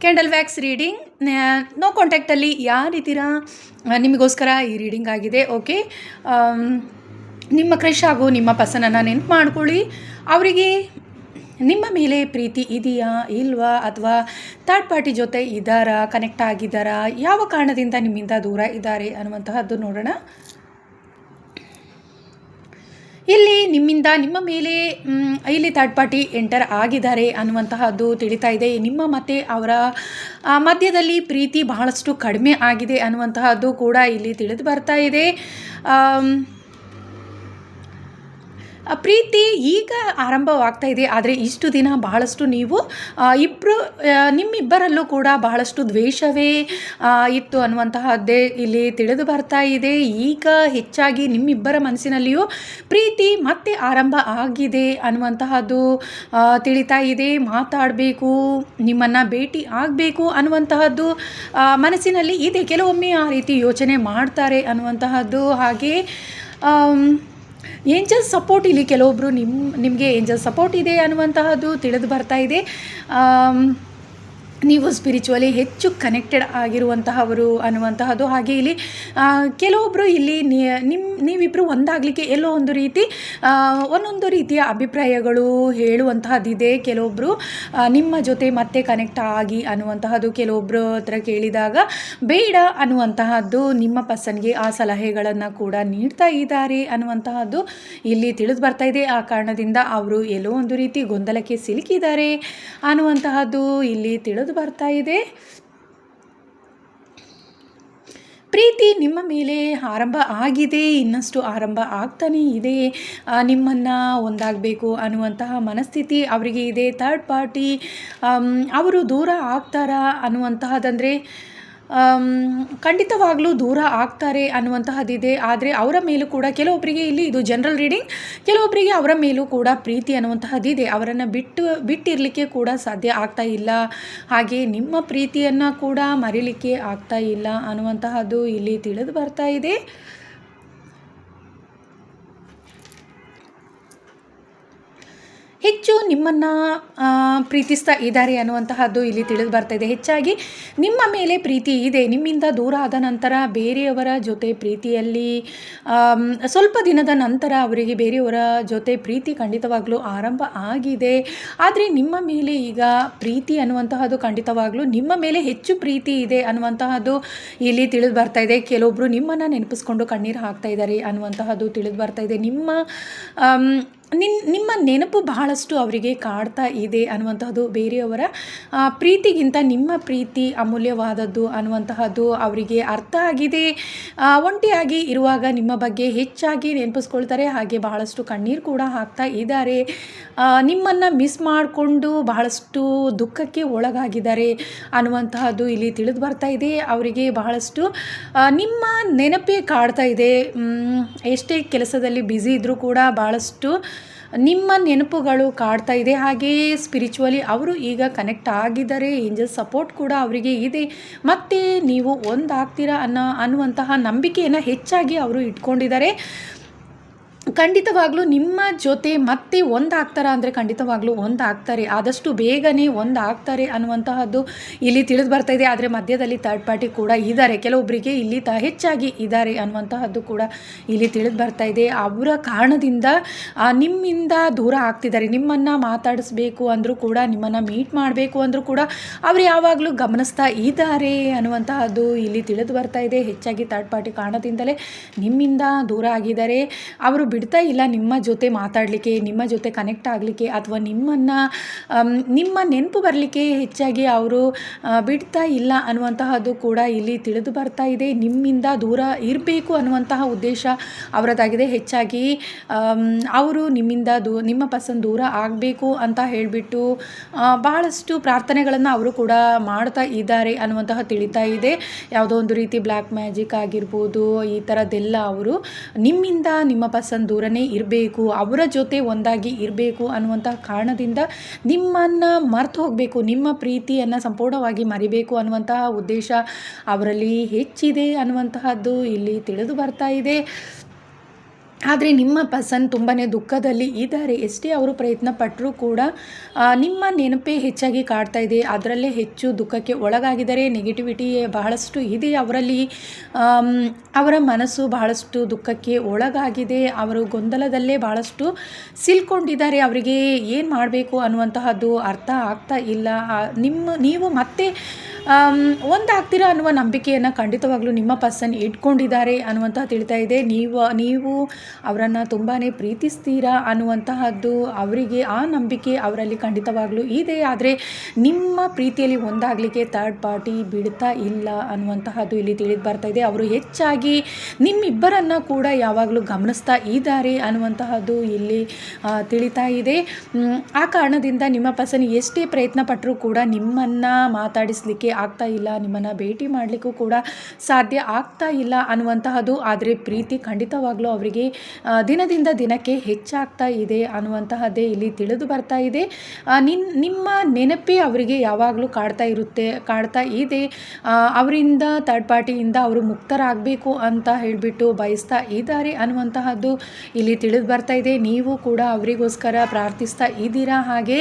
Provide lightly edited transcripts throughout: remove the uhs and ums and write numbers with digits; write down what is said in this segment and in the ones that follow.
Candle wax reading. No ಕಾಂಟ್ಯಾಕ್ಟಲ್ಲಿ ಯಾರಿದ್ದೀರಾ ನಿಮಗೋಸ್ಕರ ಈ reading ಆಗಿದೆ. ಓಕೆ, ನಿಮ್ಮ ಕ್ರಶ್ ಹಾಗೂ ನಿಮ್ಮ ಪರ್ಸನನ್ನು ನೆನಪು ಮಾಡ್ಕೊಳ್ಳಿ. ಅವರಿಗೆ ನಿಮ್ಮ ಮೇಲೆ ಪ್ರೀತಿ ಇದೆಯಾ ಇಲ್ವಾ, ಅಥವಾ ಥರ್ಡ್ ಪಾರ್ಟಿ ಜೊತೆ ಇದ್ದಾರಾ, ಕನೆಕ್ಟ್ ಆಗಿದ್ದಾರಾ, ಯಾವ ಕಾರಣದಿಂದ ನಿಮ್ಮಿಂದ ದೂರ ಇದ್ದಾರೆ ಅನ್ನುವಂತಹದ್ದು ನೋಡೋಣ. ಇಲ್ಲಿ ನಿಮ್ಮಿಂದ ನಿಮ್ಮ ಮೇಲೆ ಇಲ್ಲಿ ಥರ್ಡ್ ಪಾರ್ಟಿ ಎಂಟರ್ ಆಗಿದ್ದಾರೆ ಅನ್ನುವಂತಹದ್ದು ತಿಳಿತಾ ಇದೆ. ನಿಮ್ಮ ಮತ್ತು ಅವರ ಮಧ್ಯದಲ್ಲಿ ಪ್ರೀತಿ ಬಹಳಷ್ಟು ಕಡಿಮೆ ಆಗಿದೆ ಅನ್ನುವಂತಹದ್ದು ಕೂಡ ಇಲ್ಲಿ ತಿಳಿದು ಬರ್ತಾ ಇದೆ. ಪ್ರೀತಿ ಈಗ ಆರಂಭವಾಗ್ತಾ ಇದೆ, ಆದರೆ ಇಷ್ಟು ದಿನ ಬಹಳಷ್ಟು ನೀವು ನಿಮ್ಮಿಬ್ಬರಲ್ಲೂ ಕೂಡ ಬಹಳಷ್ಟು ದ್ವೇಷವೇ ಇತ್ತು ಅನ್ನುವಂತಹದ್ದೇ ಇಲ್ಲಿ ತಿಳಿದು ಬರ್ತಾ ಇದೆ. ಈಗ ಹೆಚ್ಚಾಗಿ ನಿಮ್ಮಿಬ್ಬರ ಮನಸ್ಸಿನಲ್ಲಿಯೂ ಪ್ರೀತಿ ಮತ್ತೆ ಆರಂಭ ಆಗಿದೆ ಅನ್ನುವಂತಹದ್ದು ತಿಳಿತಾ ಇದೆ. ಮಾತಾಡಬೇಕು, ನಿಮ್ಮನ್ನು ಭೇಟಿ ಆಗಬೇಕು ಅನ್ನುವಂತಹದ್ದು ಮನಸ್ಸಿನಲ್ಲಿ ಇದೆ. ಕೆಲವೊಮ್ಮೆ ಆ ರೀತಿ ಯೋಚನೆ ಮಾಡ್ತಾರೆ ಅನ್ನುವಂತಹದ್ದು. ಹಾಗೆ ಏಂಜಲ್ ಸಪೋರ್ಟ್, ಇಲ್ಲಿ ಕೆಲವೊಬ್ಬರು ನಿಮಗೆ ಏಂಜಲ್ ಸಪೋರ್ಟ್ ಇದೆ ಅನ್ನುವಂತಹದ್ದು ತಿಳಿದು ಬರ್ತಾ ಇದೆ. ನೀವು ಸ್ಪಿರಿಚುವಲಿ ಹೆಚ್ಚು ಕನೆಕ್ಟೆಡ್ ಆಗಿರುವಂತಹವರು ಅನ್ನುವಂತಹದ್ದು. ಹಾಗೆ ಇಲ್ಲಿ ಕೆಲವೊಬ್ಬರು ಇಲ್ಲಿ ನೀವಿಬ್ಬರು ಒಂದಾಗಲಿಕ್ಕೆ ಎಲ್ಲೋ ಒಂದು ರೀತಿ ಒಂದೊಂದು ರೀತಿಯ ಅಭಿಪ್ರಾಯಗಳು ಹೇಳುವಂತಹದ್ದಿದೆ. ಕೆಲವೊಬ್ಬರು ನಿಮ್ಮ ಜೊತೆ ಮತ್ತೆ ಕನೆಕ್ಟ್ ಆಗಿ ಅನ್ನುವಂತಹದ್ದು, ಕೆಲವೊಬ್ಬರು ಹತ್ರ ಕೇಳಿದಾಗ ಬೇಡ ಅನ್ನುವಂತಹದ್ದು, ನಿಮ್ಮ ಪರ್ಸನ್ಗೆ ಆ ಸಲಹೆಗಳನ್ನು ಕೂಡ ನೀಡ್ತಾ ಇದ್ದಾರೆ ಅನ್ನುವಂತಹದ್ದು ಇಲ್ಲಿ ತಿಳಿದು ಬರ್ತಾ ಇದೆ. ಆ ಕಾರಣದಿಂದ ಅವರು ಎಲ್ಲೋ ಒಂದು ರೀತಿ ಗೊಂದಲಕ್ಕೆ ಸಿಲುಕಿದ್ದಾರೆ ಅನ್ನುವಂತಹದ್ದು ಇಲ್ಲಿ ತಿಳಿದು ಬರ್ತಾ ಇದೆ. ಪ್ರೀತಿ ನಿಮ್ಮ ಮೇಲೆ ಆರಂಭ ಆಗಿದೆ, ಇನ್ನಷ್ಟು ಆರಂಭ ಆಗ್ತಾನೇ ಇದೆ. ನಿಮ್ಮನ್ನು ಒಂದಾಗಬೇಕು ಅನ್ನುವಂತಹ ಮನಸ್ಥಿತಿ ಅವರಿಗೆ ಇದೆ. ಥರ್ಡ್ ಪಾರ್ಟಿ ಅವರು ದೂರ ಆಗ್ತಾರಾ ಅನ್ನುವಂತಹದ್ದಂದರೆ ಖಂಡಿತವಾಗ್ಲೂ ದೂರ ಆಗ್ತಾರೆ ಅನ್ನುವಂತಹದ್ದಿದೆ. ಆದರೆ ಅವರ ಮೇಲೂ ಕೂಡ ಕೆಲವೊಬ್ಬರಿಗೆ, ಇಲ್ಲಿ ಇದು ಜನರಲ್ ರೀಡಿಂಗ್, ಕೆಲವೊಬ್ಬರಿಗೆ ಅವರ ಮೇಲೂ ಕೂಡ ಪ್ರೀತಿ ಅನ್ನುವಂತಹದ್ದಿದೆ. ಅವರನ್ನು ಬಿಟ್ಟಿರಲಿಕ್ಕೆ ಕೂಡ ಸಾಧ್ಯ ಆಗ್ತಾ ಇಲ್ಲ. ಹಾಗೆ ನಿಮ್ಮ ಪ್ರೀತಿಯನ್ನು ಕೂಡ ಮರೀಲಿಕ್ಕೆ ಆಗ್ತಾ ಇಲ್ಲ ಅನ್ನುವಂತಹದ್ದು ಇಲ್ಲಿ ತಿಳಿದು ಬರ್ತಾ ಇದೆ. ಹೆಚ್ಚು ನಿಮ್ಮನ್ನು ಪ್ರೀತಿಸ್ತಾ ಇದ್ದಾರೆ ಅನ್ನುವಂತಹದ್ದು ಇಲ್ಲಿ ತಿಳಿದು ಬರ್ತಾ ಇದೆ. ಹೆಚ್ಚಾಗಿ ನಿಮ್ಮ ಮೇಲೆ ಪ್ರೀತಿ ಇದೆ. ನಿಮ್ಮಿಂದ ದೂರ ಆದ ನಂತರ ಬೇರೆಯವರ ಜೊತೆ ಪ್ರೀತಿಯಲ್ಲಿ ಸ್ವಲ್ಪ ದಿನದ ನಂತರ ಅವರಿಗೆ ಬೇರೆಯವರ ಜೊತೆ ಪ್ರೀತಿ ಖಂಡಿತವಾಗ್ಲೂ ಆರಂಭ ಆಗಿದೆ. ಆದರೆ ನಿಮ್ಮ ಮೇಲೆ ಈಗ ಪ್ರೀತಿ ಅನ್ನುವಂತಹದ್ದು ಖಂಡಿತವಾಗ್ಲೂ ನಿಮ್ಮ ಮೇಲೆ ಹೆಚ್ಚು ಪ್ರೀತಿ ಇದೆ ಅನ್ನುವಂತಹದ್ದು ಇಲ್ಲಿ ತಿಳಿದು ಬರ್ತಾ ಇದೆ. ಕೆಲವೊಬ್ಬರು ನಿಮ್ಮನ್ನು ನೆನಪಿಸ್ಕೊಂಡು ಕಣ್ಣೀರು ಹಾಕ್ತಾ ಇದ್ದಾರೆ ಅನ್ನುವಂತಹದ್ದು ತಿಳಿದು ಬರ್ತಾ ಇದೆ. ನಿಮ್ಮ ನೆನಪು ಬಹಳಷ್ಟು ಅವರಿಗೆ ಕಾಡ್ತಾ ಇದೆ ಅನ್ನುವಂತಹದ್ದು, ಬೇರೆಯವರ ಪ್ರೀತಿಗಿಂತ ನಿಮ್ಮ ಪ್ರೀತಿ ಅಮೂಲ್ಯವಾದದ್ದು ಅನ್ನುವಂತಹದ್ದು ಅವರಿಗೆ ಅರ್ಥ ಆಗಿದೆ. ಒಂಟಿಯಾಗಿ ಇರುವಾಗ ನಿಮ್ಮ ಬಗ್ಗೆ ಹೆಚ್ಚಾಗಿ ನೆನಪಿಸ್ಕೊಳ್ತಾರೆ. ಹಾಗೆ ಬಹಳಷ್ಟು ಕಣ್ಣೀರು ಕೂಡ ಹಾಕ್ತಾ ಇದ್ದಾರೆ. ನಿಮ್ಮನ್ನು ಮಿಸ್ ಮಾಡಿಕೊಂಡು ಬಹಳಷ್ಟು ದುಃಖಕ್ಕೆ ಒಳಗಾಗಿದ್ದಾರೆ ಅನ್ನುವಂತಹದ್ದು ಇಲ್ಲಿ ತಿಳಿದು ಬರ್ತಾ ಇದೆ. ಅವರಿಗೆ ಬಹಳಷ್ಟು ನಿಮ್ಮ ನೆನಪೇ ಕಾಡ್ತಾ ಇದೆ. ಎಷ್ಟೇ ಕೆಲಸದಲ್ಲಿ ಬ್ಯುಸಿ ಇದ್ದರೂ ಕೂಡ ಬಹಳಷ್ಟು ನಿಮ್ಮ ನೆನಪುಗಳು ಕಾಡ್ತಾ ಇದೆ. ಹಾಗೆಯೇ ಸ್ಪಿರಿಚುವಲಿ ಅವರು ಈಗ ಕನೆಕ್ಟ್ ಆಗಿದ್ದಾರೆ. ಏಂಜಲ್ ಸಪೋರ್ಟ್ ಕೂಡ ಅವರಿಗೆ ಇದೆ. ಮತ್ತು ನೀವು ಒಂದಾಗ್ತೀರಾ ಅನ್ನುವಂತಹ ನಂಬಿಕೆಯನ್ನು ಹೆಚ್ಚಾಗಿ ಅವರು ಇಟ್ಕೊಂಡಿದ್ದಾರೆ. ಖಂಡಿತವಾಗ್ಲೂ ನಿಮ್ಮ ಜೊತೆ ಮತ್ತೆ ಒಂದಾಗ್ತಾರಾ ಅಂದರೆ ಖಂಡಿತವಾಗ್ಲೂ ಒಂದಾಗ್ತಾರೆ. ಆದಷ್ಟು ಬೇಗನೆ ಒಂದಾಗ್ತಾರೆ ಅನ್ನುವಂತಹದ್ದು ಇಲ್ಲಿ ತಿಳಿದು ಬರ್ತಾ ಇದೆ. ಆದರೆ ಮಧ್ಯದಲ್ಲಿ ಥರ್ಡ್ ಪಾರ್ಟಿ ಕೂಡ ಇದ್ದಾರೆ. ಕೆಲವೊಬ್ಬರಿಗೆ ಇಲ್ಲಿ ಹೆಚ್ಚಾಗಿ ಇದ್ದಾರೆ ಅನ್ನುವಂತಹದ್ದು ಕೂಡ ಇಲ್ಲಿ ತಿಳಿದು ಬರ್ತಾ ಇದೆ. ಅವರ ಕಾರಣದಿಂದ ನಿಮ್ಮಿಂದ ದೂರ ಆಗ್ತಿದ್ದಾರೆ. ನಿಮ್ಮನ್ನು ಮಾತಾಡಿಸ್ಬೇಕು ಅಂದರೂ ಕೂಡ, ನಿಮ್ಮನ್ನು ಮೀಟ್ ಮಾಡಬೇಕು ಅಂದರೂ ಕೂಡ ಅವರು ಯಾವಾಗಲೂ ಗಮನಿಸ್ತಾ ಇದ್ದಾರೆ ಅನ್ನುವಂತಹದ್ದು ಇಲ್ಲಿ ತಿಳಿದು ಬರ್ತಾ ಇದೆ. ಹೆಚ್ಚಾಗಿ ಥರ್ಡ್ ಪಾರ್ಟಿ ಕಾರಣದಿಂದಲೇ ನಿಮ್ಮಿಂದ ದೂರ ಆಗಿದ್ದಾರೆ. ಅವರು ಬಿಡ್ತಾ ಇಲ್ಲ ನಿಮ್ಮ ಜೊತೆ ಮಾತಾಡಲಿಕ್ಕೆ, ನಿಮ್ಮ ಜೊತೆ ಕನೆಕ್ಟ್ ಆಗಲಿಕ್ಕೆ, ಅಥವಾ ನಿಮ್ಮ ನೆನಪು ಬರಲಿಕ್ಕೆ ಹೆಚ್ಚಾಗಿ ಅವರು ಬಿಡ್ತಾ ಇಲ್ಲ ಅನ್ನುವಂತಹದ್ದು ಕೂಡ ಇಲ್ಲಿ ತಿಳಿದು ಬರ್ತಾ ಇದೆ. ನಿಮ್ಮಿಂದ ದೂರ ಇರಬೇಕು ಅನ್ನುವಂತಹ ಉದ್ದೇಶ ಅವರದಾಗಿದೆ. ಹೆಚ್ಚಾಗಿ ಅವರು ನಿಮ್ಮ ಪರ್ಸನ್ ದೂರ ಆಗಬೇಕು ಅಂತ ಹೇಳಿಬಿಟ್ಟು ಬಹಳಷ್ಟು ಪ್ರಾರ್ಥನೆಗಳನ್ನು ಅವರು ಕೂಡ ಮಾಡ್ತಾ ಇದ್ದಾರೆ ಅನ್ನುವಂತಹ ತಿಳಿತಾ ಇದೆ. ಯಾವುದೋ ಒಂದು ರೀತಿ ಬ್ಲ್ಯಾಕ್ ಮ್ಯಾಜಿಕ್ ಆಗಿರ್ಬೋದು, ಈ ಥರದ್ದೆಲ್ಲ ಅವರು ನಿಮ್ಮಿಂದ ನಿಮ್ಮ ಪರ್ಸನ್ ದೂರನೇ ಇರಬೇಕು, ಅವರ ಜೊತೆ ಒಂದಾಗಿ ಇರಬೇಕು ಅನ್ನುವಂತಹ ಕಾರಣದಿಂದ ನಿಮ್ಮನ್ನು ಮರೆತು ಹೋಗಬೇಕು, ನಿಮ್ಮ ಪ್ರೀತಿಯನ್ನು ಸಂಪೂರ್ಣವಾಗಿ ಮರಿಬೇಕು ಅನ್ನುವಂತಹ ಉದ್ದೇಶ ಅವರಲ್ಲಿ ಹೆಚ್ಚಿದೆ ಅನ್ನುವಂತಹದ್ದು ಇಲ್ಲಿ ತಿಳಿದು ಬರ್ತಾ ಇದೆ. ಆದರೆ ನಿಮ್ಮ ಪರ್ಸನ್ ತುಂಬಾ ದುಃಖದಲ್ಲಿ ಇದ್ದಾರೆ. ಎಷ್ಟೇ ಅವರು ಪ್ರಯತ್ನ ಪಟ್ಟರೂ ಕೂಡ ನಿಮ್ಮ ನೆನಪೇ ಹೆಚ್ಚಾಗಿ ಕಾಡ್ತಾ ಇದೆ. ಅದರಲ್ಲೇ ಹೆಚ್ಚು ದುಃಖಕ್ಕೆ ಒಳಗಾಗಿದ್ದಾರೆ. ನೆಗೆಟಿವಿಟಿ ಬಹಳಷ್ಟು ಇದೆ ಅವರಲ್ಲಿ. ಅವರ ಮನಸ್ಸು ಬಹಳಷ್ಟು ದುಃಖಕ್ಕೆ ಒಳಗಾಗಿದೆ. ಅವರು ಗೊಂದಲದಲ್ಲೇ ಬಹಳಷ್ಟು ಸಿಲ್ಕೊಂಡಿದ್ದಾರೆ. ಅವರಿಗೆ ಏನು ಮಾಡಬೇಕು ಅನ್ನುವಂತಹದ್ದು ಅರ್ಥ ಆಗ್ತಾ ಇಲ್ಲ. ನೀವು ಮತ್ತೆ ಒಂದಾಗ್ತೀರಾ ಅನ್ನುವ ನಂಬಿಕೆಯನ್ನು ಖಂಡಿತವಾಗ್ಲೂ ನಿಮ್ಮ ಪರ್ಸನ್ ಇಟ್ಕೊಂಡಿದ್ದಾರೆ ಅನ್ನುವಂತಹ ತಿಳಿತಾ ಇದೆ. ನೀವು ಅವರನ್ನು ತುಂಬಾ ಪ್ರೀತಿಸ್ತೀರಾ ಅನ್ನುವಂತಹದ್ದು ಅವರಿಗೆ ಆ ನಂಬಿಕೆ ಅವರಲ್ಲಿ ಖಂಡಿತವಾಗ್ಲೂ ಇದೆ. ಆದರೆ ನಿಮ್ಮ ಪ್ರೀತಿಯಲ್ಲಿ ಒಂದಾಗಲಿಕ್ಕೆ ಥರ್ಡ್ ಪಾರ್ಟಿ ಬಿಡ್ತಾ ಇಲ್ಲ ಅನ್ನುವಂತಹದ್ದು ಇಲ್ಲಿ ತಿಳಿದು ಬರ್ತಾ ಇದೆ. ಅವರು ಹೆಚ್ಚಾಗಿ ನಿಮ್ಮಿಬ್ಬರನ್ನು ಕೂಡ ಯಾವಾಗಲೂ ಗಮನಿಸ್ತಾ ಇದ್ದಾರೆ ಅನ್ನುವಂತಹದ್ದು ಇಲ್ಲಿ ತಿಳಿತಾ ಇದೆ. ಆ ಕಾರಣದಿಂದ ನಿಮ್ಮ ಪರ್ಸನ್ ಎಷ್ಟೇ ಪ್ರಯತ್ನ ಪಟ್ಟರೂ ಕೂಡ ನಿಮ್ಮನ್ನು ಮಾತಾಡಿಸಲಿಕ್ಕೆ ಆಗ್ತಾ ಇಲ್ಲ, ನಿಮ್ಮನ್ನು ಭೇಟಿ ಮಾಡಲಿಕ್ಕೂ ಕೂಡ ಸಾಧ್ಯ ಆಗ್ತಾ ಇಲ್ಲ ಅನ್ನುವಂತಹದ್ದು. ಆದರೆ ಪ್ರೀತಿ ಖಂಡಿತವಾಗ್ಲೂ ಅವರಿಗೆ ದಿನದಿಂದ ದಿನಕ್ಕೆ ಹೆಚ್ಚಾಗ್ತಾ ಇದೆ ಅನ್ನುವಂತಹದ್ದೇ ಇಲ್ಲಿ ತಿಳಿದು ಬರ್ತಾ ಇದೆ. ನಿಮ್ಮ ನೆನಪೇ ಅವರಿಗೆ ಯಾವಾಗಲೂ ಕಾಡ್ತಾ ಇದೆ. ಅವರಿಂದ ಥರ್ಡ್ ಪಾರ್ಟಿಯಿಂದ ಅವರು ಮುಕ್ತರಾಗಬೇಕು ಅಂತ ಹೇಳಿಬಿಟ್ಟು ಬಯಸ್ತಾ ಇದ್ದಾರೆ ಅನ್ನುವಂತಹದ್ದು ಇಲ್ಲಿ ತಿಳಿದು ಬರ್ತಾ ಇದೆ. ನೀವು ಕೂಡ ಅವರಿಗೋಸ್ಕರ ಪ್ರಾರ್ಥಿಸ್ತಾ ಇದ್ದೀರಾ. ಹಾಗೆ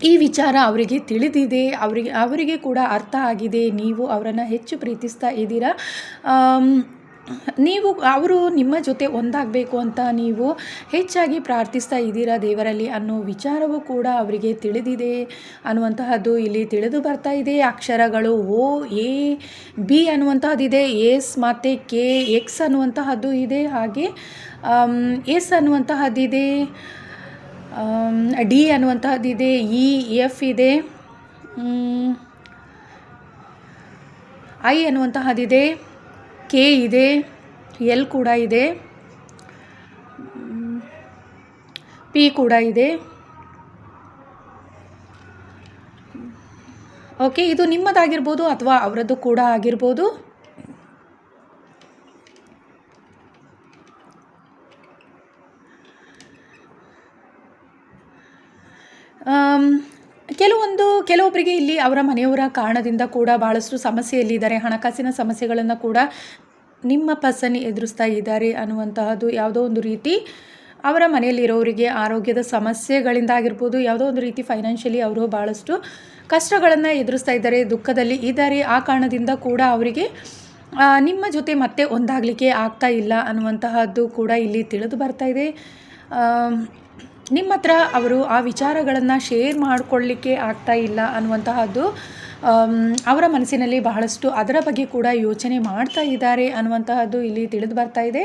ಈ ವಿಚಾರ ಅವರಿಗೆ ತಿಳಿದಿದೆ, ಅವರಿಗೆ ಕೂಡ ಅರ್ಥ ಆಗಿದೆ. ನೀವು ಅವರನ್ನು ಹೆಚ್ಚು ಪ್ರೀತಿಸ್ತಾ ಇದ್ದೀರಾ. ಅವರು ನಿಮ್ಮ ಜೊತೆ ಒಂದಾಗಬೇಕು ಅಂತ ನೀವು ಹೆಚ್ಚಾಗಿ ಪ್ರಾರ್ಥಿಸ್ತಾ ಇದ್ದೀರಾ ದೇವರಲ್ಲಿ ಅನ್ನೋ ವಿಚಾರವೂ ಕೂಡ ಅವರಿಗೆ ತಿಳಿದಿದೆ ಅನ್ನುವಂತಹದ್ದು ಇಲ್ಲಿ ತಿಳಿದು ಬರ್ತಾ ಇದೆ. ಅಕ್ಷರಗಳು O-A-B ಅನ್ನುವಂತಹದ್ದಿದೆ, ಎಸ್ ಮತ್ತು KX ಅನ್ನುವಂತಹದ್ದು ಇದೆ, ಹಾಗೆ ಎಸ್ ಅನ್ನುವಂತಹದ್ದಿದೆ, D ಅನ್ನುವಂತಹದ್ದಿದೆ, E-F ಇದೆ, I ಅನ್ನುವಂತಹದ್ದಿದೆ, K ಇದೆ, L ಕೂಡ ಇದೆ, P ಕೂಡ ಇದೆ. ಓಕೆ, ಇದು ನಿಮ್ಮದಾಗಿರ್ಬೋದು ಅಥವಾ ಅವರದ್ದು ಕೂಡ ಆಗಿರ್ಬೋದು. ಕೆಲವೊಬ್ಬರಿಗೆ ಇಲ್ಲಿ ಅವರ ಮನೆಯವರ ಕಾರಣದಿಂದ ಕೂಡ ಭಾಳಷ್ಟು ಸಮಸ್ಯೆಯಲ್ಲಿದ್ದಾರೆ. ಹಣಕಾಸಿನ ಸಮಸ್ಯೆಗಳನ್ನು ಕೂಡ ನಿಮ್ಮ ಪರ್ಸನ್ ಎದುರಿಸ್ತಾ ಇದ್ದಾರೆ ಅನ್ನುವಂತಹದ್ದು. ಯಾವುದೋ ಒಂದು ರೀತಿ ಅವರ ಮನೆಯಲ್ಲಿರೋರಿಗೆ ಆರೋಗ್ಯದ ಸಮಸ್ಯೆಗಳಿಂದ ಆಗಿರ್ಬೋದು, ಯಾವುದೋ ಒಂದು ರೀತಿ ಫೈನಾನ್ಷಿಯಲಿ ಅವರು ಭಾಳಷ್ಟು ಕಷ್ಟಗಳನ್ನು ಎದುರಿಸ್ತಾ ಇದ್ದಾರೆ, ದುಃಖದಲ್ಲಿ ಇದ್ದಾರೆ. ಆ ಕಾರಣದಿಂದ ಕೂಡ ಅವರಿಗೆ ನಿಮ್ಮ ಜೊತೆ ಮತ್ತೆ ಒಂದಾಗಲಿಕ್ಕೆ ಆಗ್ತಾ ಇಲ್ಲ ಅನ್ನುವಂತಹದ್ದು ಕೂಡ ಇಲ್ಲಿ ತಿಳಿದು ಬರ್ತಾ ಇದೆ. ನಿಮ್ಮ ಹತ್ರ ಅವರು ಆ ವಿಚಾರಗಳನ್ನು ಶೇರ್ ಮಾಡಿಕೊಳ್ಳಲಿಕ್ಕೆ ಆಗ್ತಾ ಇಲ್ಲ ಅನ್ನುವಂತಹದ್ದು ಅವರ ಮನಸ್ಸಿನಲ್ಲಿ ಬಹಳಷ್ಟು ಅದರ ಬಗ್ಗೆ ಕೂಡ ಯೋಚನೆ ಮಾಡ್ತಾ ಇದ್ದಾರೆ ಅನ್ನುವಂತಹದ್ದು ಇಲ್ಲಿ ತಿಳಿದು ಬರ್ತಾ ಇದೆ.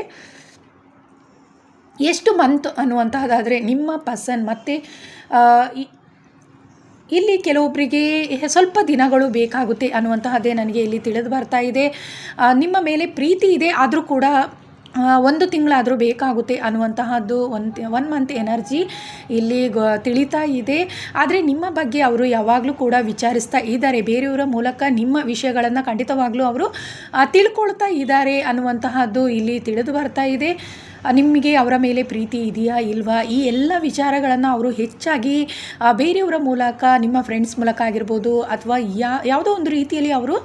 ಎಷ್ಟು ಮಂತ್ ಅನ್ನುವಂತಹದ್ದಾದರೆ ನಿಮ್ಮ ಪರ್ಸನ್ ಮತ್ತು ಇಲ್ಲಿ ಕೆಲವೊಬ್ಬರಿಗೆ ಸ್ವಲ್ಪ ದಿನಗಳು ಬೇಕಾಗುತ್ತೆ ಅನ್ನುವಂತಹದ್ದೇ ನನಗೆ ಇಲ್ಲಿ ತಿಳಿದು ಬರ್ತಾ ಇದೆ. ನಿಮ್ಮ ಮೇಲೆ ಪ್ರೀತಿ ಇದೆ, ಆದರೂ ಕೂಡ 1 ತಿಂಗಳಾದರೂ ಬೇಕಾಗುತ್ತೆ ಅನ್ನುವಂತಹದ್ದು 1 ಮಂತ್ ಎನರ್ಜಿ ಇಲ್ಲಿ ತಿಳಿತಾ ಇದೆ. ಆದರೆ ನಿಮ್ಮ ಬಗ್ಗೆ ಅವರು ಯಾವಾಗಲೂ ಕೂಡ ವಿಚಾರಿಸ್ತಾ ಇದ್ದಾರೆ. ಬೇರೆಯವರ ಮೂಲಕ ನಿಮ್ಮ ವಿಷಯಗಳನ್ನು ಖಂಡಿತವಾಗ್ಲೂ ಅವರು ತಿಳ್ಕೊಳ್ತಾ ಇದ್ದಾರೆ ಅನ್ನುವಂತಹದ್ದು ಇಲ್ಲಿ ತಿಳಿದು ಬರ್ತಾ ಇದೆ. ನಿಮಗೆ ಅವರ ಮೇಲೆ ಪ್ರೀತಿ ಇದೆಯಾ ಇಲ್ವಾ, ಈ ಎಲ್ಲ ವಿಚಾರಗಳನ್ನು ಅವರು ಹೆಚ್ಚಾಗಿ ಬೇರೆಯವರ ಮೂಲಕ, ನಿಮ್ಮ ಫ್ರೆಂಡ್ಸ್ ಮೂಲಕ ಆಗಿರ್ಬೋದು, ಅಥವಾ ಯಾವುದೋ ಒಂದು ರೀತಿಯಲ್ಲಿ ಅವರು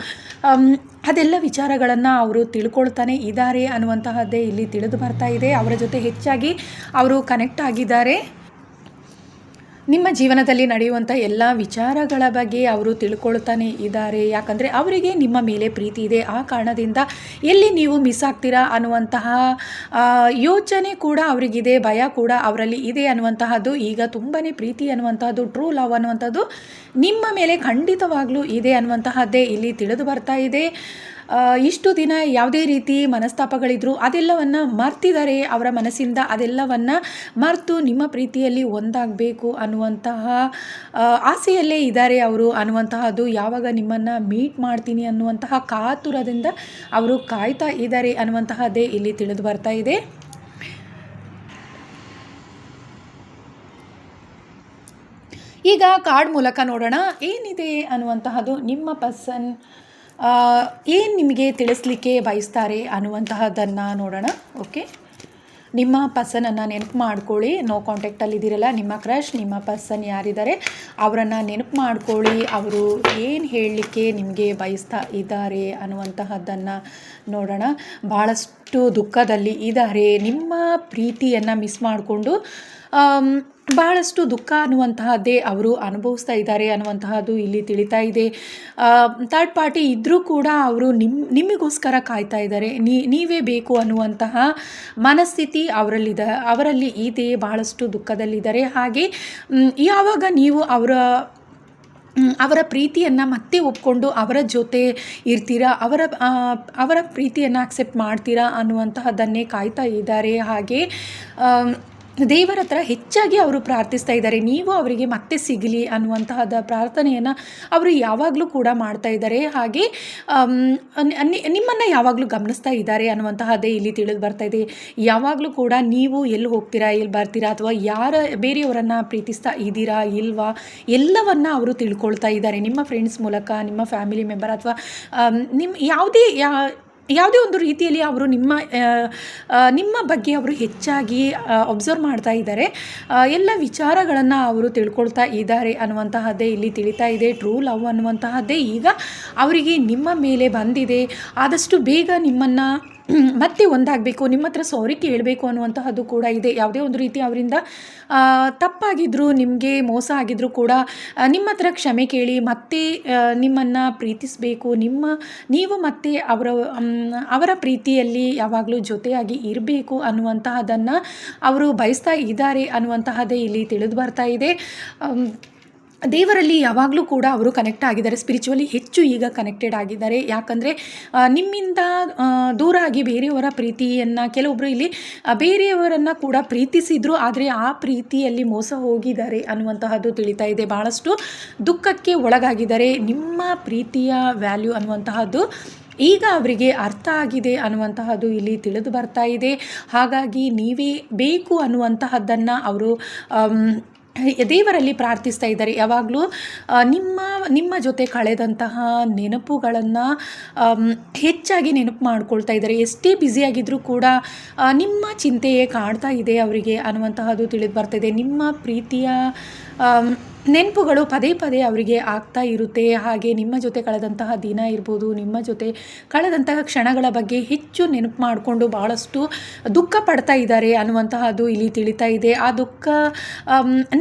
ಅದೆಲ್ಲ ವಿಚಾರಗಳನ್ನು ಅವರು ತಿಳ್ಕೊಳ್ತಾನೆ ಇದ್ದಾರೆ ಅನ್ನುವಂತಹದ್ದೇ ಇಲ್ಲಿ ತಿಳಿದು ಬರ್ತಾ ಇದೆ. ಅವರ ಜೊತೆ ಹೆಚ್ಚಾಗಿ ಅವರು ಕನೆಕ್ಟ್ ಆಗಿದ್ದಾರೆ. ನಿಮ್ಮ ಜೀವನದಲ್ಲಿ ನಡೆಯುವಂಥ ಎಲ್ಲ ವಿಚಾರಗಳ ಬಗ್ಗೆ ಅವರು ತಿಳ್ಕೊಳ್ತಾನೆ ಇದ್ದಾರೆ. ಯಾಕಂದರೆ ಅವರಿಗೆ ನಿಮ್ಮ ಮೇಲೆ ಪ್ರೀತಿ ಇದೆ. ಆ ಕಾರಣದಿಂದ ಎಲ್ಲಿ ನೀವು ಮಿಸ್ ಆಗ್ತೀರಾ ಅನ್ನುವಂತಹ ಯೋಚನೆ ಕೂಡ ಅವರಿಗಿದೆ, ಭಯ ಕೂಡ ಅವರಲ್ಲಿ ಇದೆ ಅನ್ನುವಂತಹದ್ದು. ಈಗ ತುಂಬಾ ಪ್ರೀತಿ ಅನ್ನುವಂತಹದ್ದು, ಟ್ರೂ ಲವ್ ಅನ್ನುವಂಥದ್ದು ನಿಮ್ಮ ಮೇಲೆ ಖಂಡಿತವಾಗ್ಲೂ ಇದೆ ಅನ್ನುವಂತಹದ್ದೇ ಇಲ್ಲಿ ತಿಳಿದು ಬರ್ತಾ ಇದೆ. ಇಷ್ಟು ದಿನ ಯಾವುದೇ ರೀತಿ ಮನಸ್ತಾಪಗಳಿದ್ರು ಅದೆಲ್ಲವನ್ನು ಮರ್ತಿದ್ದಾರೆ. ಅವರ ಮನಸ್ಸಿಂದ ಅದೆಲ್ಲವನ್ನು ಮರೆತು ನಿಮ್ಮ ಪ್ರೀತಿಯಲ್ಲಿ ಒಂದಾಗಬೇಕು ಅನ್ನುವಂತಹ ಆಸೆಯಲ್ಲೇ ಇದ್ದಾರೆ ಅವರು ಅನ್ನುವಂತಹದ್ದು. ಯಾವಾಗ ನಿಮ್ಮನ್ನು ಮೀಟ್ ಮಾಡ್ತೀನಿ ಅನ್ನುವಂತಹ ಕಾತುರದಿಂದ ಅವರು ಕಾಯ್ತಾ ಇದ್ದಾರೆ ಅನ್ನುವಂತಹದ್ದೇ ಇಲ್ಲಿ ತಿಳಿದು ಬರ್ತಾ ಇದೆ. ಈಗ ಕಾರ್ಡ್ ಮೂಲಕ ನೋಡೋಣ ಏನಿದೆ ಅನ್ನುವಂತಹದ್ದು. ನಿಮ್ಮ ಪರ್ಸನ್ ಏನು ನಿಮಗೆ ತಿಳಿಸ್ಲಿಕ್ಕೆ ಬಯಸ್ತಾರೆ ಅನ್ನುವಂತಹದ್ದನ್ನು ನೋಡೋಣ. ಓಕೆ, ನಿಮ್ಮ ಪರ್ಸನನ್ನು ನೆನಪು ಮಾಡ್ಕೊಳ್ಳಿ. ನೋ ಕಾಂಟ್ಯಾಕ್ಟಲ್ಲಿದ್ದೀರಲ್ಲ, ನಿಮ್ಮ ಕ್ರಶ್, ನಿಮ್ಮ ಪರ್ಸನ್ ಯಾರಿದ್ದಾರೆ ಅವರನ್ನು ನೆನಪು ಮಾಡ್ಕೊಳ್ಳಿ. ಅವರು ಏನು ಹೇಳಲಿಕ್ಕೆ ನಿಮಗೆ ಬಯಸ್ತಾ ಇದ್ದಾರೆ ಅನ್ನುವಂತಹದ್ದನ್ನು ನೋಡೋಣ. ಭಾಳಷ್ಟು ದುಃಖದಲ್ಲಿ ಇದ್ದಾರೆ. ನಿಮ್ಮ ಪ್ರೀತಿಯನ್ನು ಮಿಸ್ ಮಾಡಿಕೊಂಡು ಭಾಳಷ್ಟು ದುಃಖ ಅನ್ನುವಂತಹದ್ದೇ ಅವರು ಅನುಭವಿಸ್ತಾ ಇದ್ದಾರೆ ಅನ್ನುವಂತಹದ್ದು ಇಲ್ಲಿ ತಿಳಿತಾ ಇದೆ. ಥರ್ಡ್ ಪಾರ್ಟಿ ಇದ್ದರೂ ಕೂಡ ಅವರು ನಿಮಗೋಸ್ಕರ ಕಾಯ್ತಾ ಇದ್ದಾರೆ. ನೀವೇ ಬೇಕು ಅನ್ನುವಂತಹ ಮನಸ್ಥಿತಿ ಅವರಲ್ಲಿ ಇದೆ. ಬಹಳಷ್ಟು ದುಃಖದಲ್ಲಿದ್ದಾರೆ. ಹಾಗೆ ಯಾವಾಗ ನೀವು ಅವರ ಪ್ರೀತಿಯನ್ನು ಮತ್ತೆ ಒಪ್ಕೊಂಡು ಅವರ ಜೊತೆ ಇರ್ತೀರಾ, ಅವರ ಪ್ರೀತಿಯನ್ನು ಅಕ್ಸೆಪ್ಟ್ ಮಾಡ್ತೀರಾ ಅನ್ನುವಂತಹದ್ದನ್ನೇ ಕಾಯ್ತಾ ಇದ್ದಾರೆ. ಹಾಗೆ ದೇವರ ಹತ್ರ ಹೆಚ್ಚಾಗಿ ಅವರು ಪ್ರಾರ್ಥಿಸ್ತಾ ಇದ್ದಾರೆ. ನೀವು ಅವರಿಗೆ ಮತ್ತೆ ಸಿಗಲಿ ಅನ್ನುವಂತಹದ ಪ್ರಾರ್ಥನೆಯನ್ನು ಅವರು ಯಾವಾಗಲೂ ಕೂಡ ಮಾಡ್ತಾ ಇದ್ದಾರೆ. ಹಾಗೆ ನಿಮ್ಮನ್ನು ಯಾವಾಗಲೂ ಗಮನಿಸ್ತಾ ಇದ್ದಾರೆ ಅನ್ನುವಂತಹದ್ದೇ ಇಲ್ಲಿ ತಿಳಿದು ಬರ್ತಾ ಇದೆ. ಯಾವಾಗಲೂ ಕೂಡ ನೀವು ಎಲ್ಲಿ ಹೋಗ್ತೀರಾ, ಎಲ್ಲಿ ಬರ್ತೀರಾ, ಅಥವಾ ಬೇರೆಯವರನ್ನು ಪ್ರೀತಿಸ್ತಾ ಇದ್ದೀರಾ ಇಲ್ವಾ ಎಲ್ಲವನ್ನು ಅವರು ತಿಳ್ಕೊಳ್ತಾ ಇದ್ದಾರೆ. ನಿಮ್ಮ ಫ್ರೆಂಡ್ಸ್ ಮೂಲಕ, ನಿಮ್ಮ ಫ್ಯಾಮಿಲಿ ಮೆಂಬರ್, ಅಥವಾ ಯಾವುದೇ ಒಂದು ರೀತಿಯಲ್ಲಿ ಅವರು ನಿಮ್ಮ ಬಗ್ಗೆ ಅವರು ಹೆಚ್ಚಾಗಿ ಅಬ್ಸರ್ವ್ ಮಾಡ್ತಾ ಇದ್ದಾರೆ. ಎಲ್ಲ ವಿಚಾರಗಳನ್ನು ಅವರು ತಿಳ್ಕೊಳ್ತಾ ಇದ್ದಾರೆ ಅನ್ನುವಂತಹದ್ದೇ ಇಲ್ಲಿ ತಿಳಿತಾ ಇದೆ. ಟ್ರೂ ಲವ್ ಅನ್ನುವಂತಹದ್ದೇ ಈಗ ಅವರಿಗೆ ನಿಮ್ಮ ಮೇಲೆ ಬಂದಿದೆ. ಆದಷ್ಟು ಬೇಗ ನಿಮ್ಮನ್ನು ಮತ್ತೆ ಒಂದಾಗಬೇಕು, ನಿಮ್ಮ ಹತ್ರ ಸಾರಿ ಕೇಳಬೇಕು ಅನ್ನುವಂತಹದ್ದು ಕೂಡ ಇದೆ. ಯಾವುದೇ ಒಂದು ರೀತಿ ಅವರಿಂದ ತಪ್ಪಾಗಿದ್ದರೂ, ನಿಮಗೆ ಮೋಸ ಆಗಿದ್ದರೂ ಕೂಡ ನಿಮ್ಮ ಹತ್ರ ಕ್ಷಮೆ ಕೇಳಿ ಮತ್ತೆ ನಿಮ್ಮನ್ನು ಪ್ರೀತಿಸಬೇಕು. ನೀವು ಮತ್ತೆ ಅವರ ಪ್ರೀತಿಯಲ್ಲಿ ಯಾವಾಗಲೂ ಜೊತೆಯಾಗಿ ಇರಬೇಕು ಅನ್ನುವಂತಹದ್ದನ್ನು ಅವರು ಬಯಸ್ತಾ ಇದ್ದಾರೆ ಅನ್ನುವಂತಹದ್ದೇ ಇಲ್ಲಿ ತಿಳಿದು ಬರ್ತಾ ಇದೆ. ದೇವರಲ್ಲಿ ಯಾವಾಗಲೂ ಕೂಡ ಅವರು ಕನೆಕ್ಟ್ ಆಗಿದ್ದಾರೆ. ಸ್ಪಿರಿಚುವಲಿ ಹೆಚ್ಚು ಈಗ ಕನೆಕ್ಟೆಡ್ ಆಗಿದ್ದಾರೆ. ಯಾಕಂದರೆ ನಿಮ್ಮಿಂದ ದೂರ ಆಗಿ ಬೇರೆಯವರ ಪ್ರೀತಿಯನ್ನು, ಕೆಲವೊಬ್ಬರು ಇಲ್ಲಿ ಬೇರೆಯವರನ್ನು ಕೂಡ ಪ್ರೀತಿಸಿದ್ರು, ಆದರೆ ಆ ಪ್ರೀತಿಯಲ್ಲಿ ಮೋಸ ಹೋಗಿದ್ದಾರೆ ಅನ್ನುವಂತಹದ್ದು ತಿಳಿತಾ ಇದೆ. ಭಾಳಷ್ಟು ದುಃಖಕ್ಕೆ ಒಳಗಾಗಿದ್ದಾರೆ. ನಿಮ್ಮ ಪ್ರೀತಿಯ ವ್ಯಾಲ್ಯೂ ಅನ್ನುವಂತಹದ್ದು ಈಗ ಅವರಿಗೆ ಅರ್ಥ ಆಗಿದೆ ಅನ್ನುವಂತಹದ್ದು ಇಲ್ಲಿ ತಿಳಿದು ಬರ್ತಾ ಇದೆ. ಹಾಗಾಗಿ ನೀವೇ ಬೇಕು ಅನ್ನುವಂತಹದ್ದನ್ನು ಅವರು ದೇವರಲ್ಲಿ ಪ್ರಾರ್ಥಿಸ್ತಾ ಇದ್ದಾರೆ. ಯಾವಾಗಲೂ ನಿಮ್ಮ ಜೊತೆ ಕಳೆದಂತಹ ನೆನಪುಗಳನ್ನು ಹೆಚ್ಚಾಗಿ ನೆನಪು ಮಾಡ್ಕೊಳ್ತಾ ಇದ್ದಾರೆ. ಎಷ್ಟೇ ಬ್ಯುಸಿಯಾಗಿದ್ದರೂ ಕೂಡ ನಿಮ್ಮ ಚಿಂತೆಯೇ ಕಾಡ್ತಾ ಇದೆ ಅವರಿಗೆ ಅನ್ನುವಂತಹದ್ದು ತಿಳಿದು ಬರ್ತಾಯಿದೆ. ನಿಮ್ಮ ಪ್ರೀತಿಯ ನೆನಪುಗಳು ಪದೇ ಪದೇ ಅವರಿಗೆ ಆಗ್ತಾ ಇರುತ್ತೆ. ಹಾಗೆ ನಿಮ್ಮ ಜೊತೆ ಕಳೆದಂತಹ ದಿನ ಇರ್ಬೋದು, ನಿಮ್ಮ ಜೊತೆ ಕಳೆದಂತಹ ಕ್ಷಣಗಳ ಬಗ್ಗೆ ಹೆಚ್ಚು ನೆನಪು ಮಾಡಿಕೊಂಡು ಭಾಳಷ್ಟು ದುಃಖ ಪಡ್ತಾ ಇದ್ದಾರೆ ಅನ್ನುವಂತಹದ್ದು ಇಲ್ಲಿ ತಿಳಿತಾ ಇದೆ. ಆ ದುಃಖ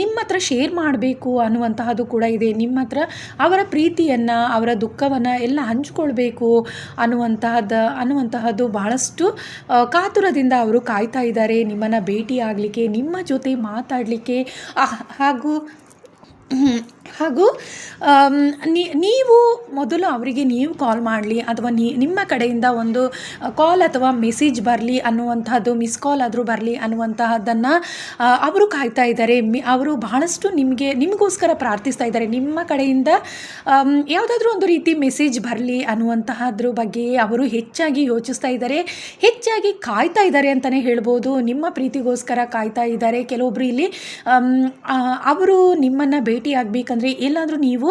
ನಿಮ್ಮ ಹತ್ರ ಶೇರ್ ಮಾಡಬೇಕು ಅನ್ನುವಂತಹದ್ದು ಕೂಡ ಇದೆ. ನಿಮ್ಮ ಹತ್ರ ಅವರ ಪ್ರೀತಿಯನ್ನು, ಅವರ ದುಃಖವನ್ನು ಎಲ್ಲ ಹಂಚ್ಕೊಳ್ಬೇಕು ಅನ್ನುವಂತಹದ್ದು ಬಹಳಷ್ಟು ಕಾತುರದಿಂದ ಅವರು ಕಾಯ್ತಾ ಇದ್ದಾರೆ. ನಿಮ್ಮನ್ನು ಭೇಟಿ ಆಗಲಿಕ್ಕೆ, ನಿಮ್ಮ ಜೊತೆ ಮಾತಾಡಲಿಕ್ಕೆ, ಹಾಗೂ ನೀವು ಮೊದಲು ಅವರಿಗೆ ನೀವು ಕಾಲ್ ಮಾಡಲಿ, ಅಥವಾ ನಿಮ್ಮ ಕಡೆಯಿಂದ ಒಂದು ಕಾಲ್ ಅಥವಾ ಮೆಸೇಜ್ ಬರಲಿ ಅನ್ನುವಂತಹದ್ದು, ಮಿಸ್ ಕಾಲ್ ಆದರೂ ಬರಲಿ ಅನ್ನುವಂತಹದ್ದನ್ನು ಅವರು ಕಾಯ್ತಾ ಇದ್ದಾರೆ. ಅವರು ಬಹಳಷ್ಟು ನಿಮಗೋಸ್ಕರ ಪ್ರಾರ್ಥಿಸ್ತಾ ಇದ್ದಾರೆ. ನಿಮ್ಮ ಕಡೆಯಿಂದ ಯಾವುದಾದ್ರೂ ಒಂದು ರೀತಿ ಮೆಸೇಜ್ ಬರಲಿ ಅನ್ನುವಂತಹದ್ರ ಬಗ್ಗೆ ಅವರು ಹೆಚ್ಚಾಗಿ ಯೋಚಿಸ್ತಾ ಇದ್ದಾರೆ, ಹೆಚ್ಚಾಗಿ ಕಾಯ್ತಾ ಇದ್ದಾರೆ ಅಂತಲೇ ಹೇಳ್ಬೋದು. ನಿಮ್ಮ ಪ್ರೀತಿಗೋಸ್ಕರ ಕಾಯ್ತಾ ಇದ್ದಾರೆ. ಕೆಲವೊಬ್ಬರು ಇಲ್ಲಿ ಅವರು ನಿಮ್ಮನ್ನು ಭೇಟಿ ಆಗಬೇಕಂದ್ರೆ ಎಲ್ಲಾದರೂ ನೀವು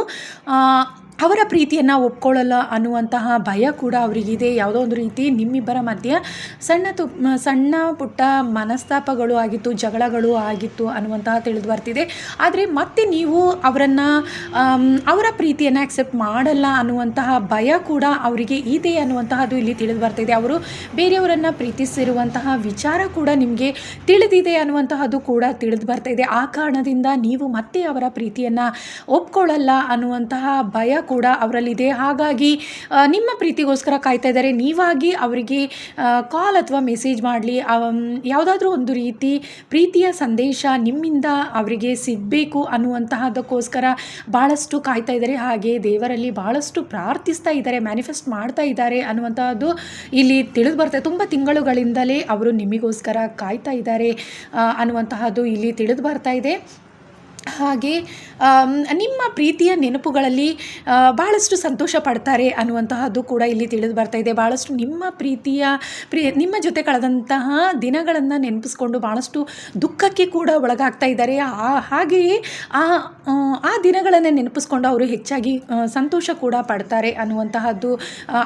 ಅವರ ಪ್ರೀತಿಯನ್ನು ಒಪ್ಕೊಳ್ಳಲ್ಲ ಅನ್ನುವಂತಹ ಭಯ ಕೂಡ ಅವರಿಗಿದೆ. ಯಾವುದೋ ಒಂದು ರೀತಿ ನಿಮ್ಮಿಬ್ಬರ ಮಧ್ಯೆ ಸಣ್ಣ ಪುಟ್ಟ ಮನಸ್ತಾಪಗಳು ಆಗಿತ್ತು, ಜಗಳಗಳು ಆಗಿತ್ತು ಅನ್ನುವಂತಹ ತಿಳಿದು ಬರ್ತಿದೆ. ಆದರೆ ಮತ್ತೆ ನೀವು ಅವರ ಪ್ರೀತಿಯನ್ನು ಆಕ್ಸೆಪ್ಟ್ ಮಾಡಲ್ಲ ಅನ್ನುವಂತಹ ಭಯ ಕೂಡ ಅವರಿಗೆ ಇದೆ ಅನ್ನುವಂತಹದ್ದು ಇಲ್ಲಿ ತಿಳಿದು ಬರ್ತಿದೆ. ಅವರು ಬೇರೆಯವರನ್ನು ಪ್ರೀತಿಸಿರುವಂತಹ ವಿಚಾರ ಕೂಡ ನಿಮಗೆ ತಿಳಿದಿದೆ ಅನ್ನುವಂತಹದ್ದು ಕೂಡ ತಿಳಿದು ಬರ್ತಾ ಇದೆ. ಆ ಕಾರಣದಿಂದ ನೀವು ಮತ್ತೆ ಅವರ ಪ್ರೀತಿಯನ್ನು ಒಪ್ಕೊಳ್ಳಲ್ಲ ಅನ್ನುವಂತಹ ಭಯ ಕೂಡ ಅವರಲ್ಲಿದೆ. ಹಾಗಾಗಿ ನಿಮ್ಮ ಪ್ರೀತಿಗೋಸ್ಕರ ಕಾಯ್ತಾ ಇದ್ದಾರೆ. ನೀವಾಗಿ ಅವರಿಗೆ ಕಾಲ್ ಅಥವಾ ಮೆಸೇಜ್ ಮಾಡಲಿ, ಯಾವುದಾದ್ರೂ ಒಂದು ರೀತಿ ಪ್ರೀತಿಯ ಸಂದೇಶ ನಿಮ್ಮಿಂದ ಅವರಿಗೆ ಸಿಗಬೇಕು ಅನ್ನುವಂತಹದಕ್ಕೋಸ್ಕರ ಭಾಳಷ್ಟು ಕಾಯ್ತಾ ಇದ್ದಾರೆ. ಹಾಗೆ ದೇವರಲ್ಲಿ ಭಾಳಷ್ಟು ಪ್ರಾರ್ಥಿಸ್ತಾ ಇದ್ದಾರೆ, ಮ್ಯಾನಿಫೆಸ್ಟ್ ಮಾಡ್ತಾ ಇದ್ದಾರೆ ಅನ್ನುವಂತಹದ್ದು ಇಲ್ಲಿ ತಿಳಿದು ಬರ್ತಾರೆ. ತುಂಬ ತಿಂಗಳುಗಳಿಂದಲೇ ಅವರು ನಿಮಗೋಸ್ಕರ ಕಾಯ್ತಾ ಇದ್ದಾರೆ ಅನ್ನುವಂತಹದ್ದು ಇಲ್ಲಿ ತಿಳಿದು ಬರ್ತಾ ಇದೆ. ಹಾಗೆ ನಿಮ್ಮ ಪ್ರೀತಿಯ ನೆನಪುಗಳಲ್ಲಿ ಭಾಳಷ್ಟು ಸಂತೋಷ ಪಡ್ತಾರೆ ಅನ್ನುವಂತಹದ್ದು ಕೂಡ ಇಲ್ಲಿ ತಿಳಿದು ಬರ್ತಾ ಇದೆ. ಭಾಳಷ್ಟು ನಿಮ್ಮ ನಿಮ್ಮ ಜೊತೆ ಕಳೆದಂತಹ ದಿನಗಳನ್ನು ನೆನಪಿಸ್ಕೊಂಡು ಭಾಳಷ್ಟು ದುಃಖಕ್ಕೆ ಕೂಡ ಒಳಗಾಗ್ತಾ ಇದ್ದಾರೆ. ಹಾಗೆಯೇ ಆ ಆ ದಿನಗಳನ್ನು ನೆನಪಿಸ್ಕೊಂಡು ಅವರು ಹೆಚ್ಚಾಗಿ ಸಂತೋಷ ಕೂಡ ಪಡ್ತಾರೆ ಅನ್ನುವಂತಹದ್ದು,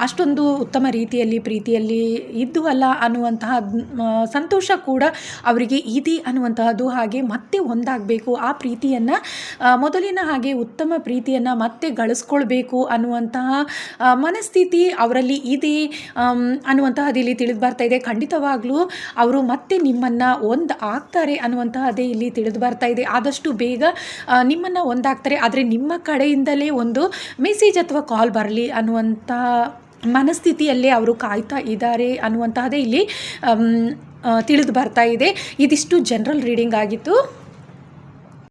ಅಷ್ಟೊಂದು ಉತ್ತಮ ರೀತಿಯಲ್ಲಿ ಪ್ರೀತಿಯಲ್ಲಿ ಇದ್ದು ಅಲ್ಲ ಅನ್ನುವಂತಹ ಸಂತೋಷ ಕೂಡ ಅವರಿಗೆ ಇದೆ ಅನ್ನುವಂತಹದ್ದು. ಹಾಗೆ ಮತ್ತೆ ಒಂದಾಗಬೇಕು, ಆ ಪ್ರೀತಿಯನ್ನು ಮೊದಲಿನ ಹಾಗೆ ಉತ್ತಮ ಪ್ರೀತಿಯನ್ನು ಮತ್ತೆ ಗಳಿಸ್ಕೊಳ್ಬೇಕು ಅನ್ನುವಂತಹ ಮನಸ್ಥಿತಿ ಅವರಲ್ಲಿ ಇದೆ ಅನ್ನುವಂತಹದ್ದು ಇಲ್ಲಿ ತಿಳಿದು ಬರ್ತಾ ಇದೆ. ಖಂಡಿತವಾಗ್ಲೂ ಅವರು ಮತ್ತೆ ನಿಮ್ಮನ್ನು ಒಂದು ಆಗ್ತಾರೆ ಅನ್ನುವಂತಹದ್ದೇ ಇಲ್ಲಿ ತಿಳಿದು ಬರ್ತಾ ಇದೆ. ಆದಷ್ಟು ಬೇಗ ನಿಮ್ಮನ್ನು ಒಂದಾಗ್ತಾರೆ, ಆದರೆ ನಿಮ್ಮ ಕಡೆಯಿಂದಲೇ ಒಂದು ಮೆಸೇಜ್ ಅಥವಾ ಕಾಲ್ ಬರಲಿ ಅನ್ನುವಂಥ ಮನಸ್ಥಿತಿಯಲ್ಲೇ ಅವರು ಕಾಯ್ತಾ ಇದ್ದಾರೆ ಅನ್ನುವಂತಹದ್ದೇ ಇಲ್ಲಿ ತಿಳಿದು ಬರ್ತಾ ಇದೆ. ಇದಿಷ್ಟು ಜನರಲ್ ರೀಡಿಂಗ್ ಆಗಿತ್ತು.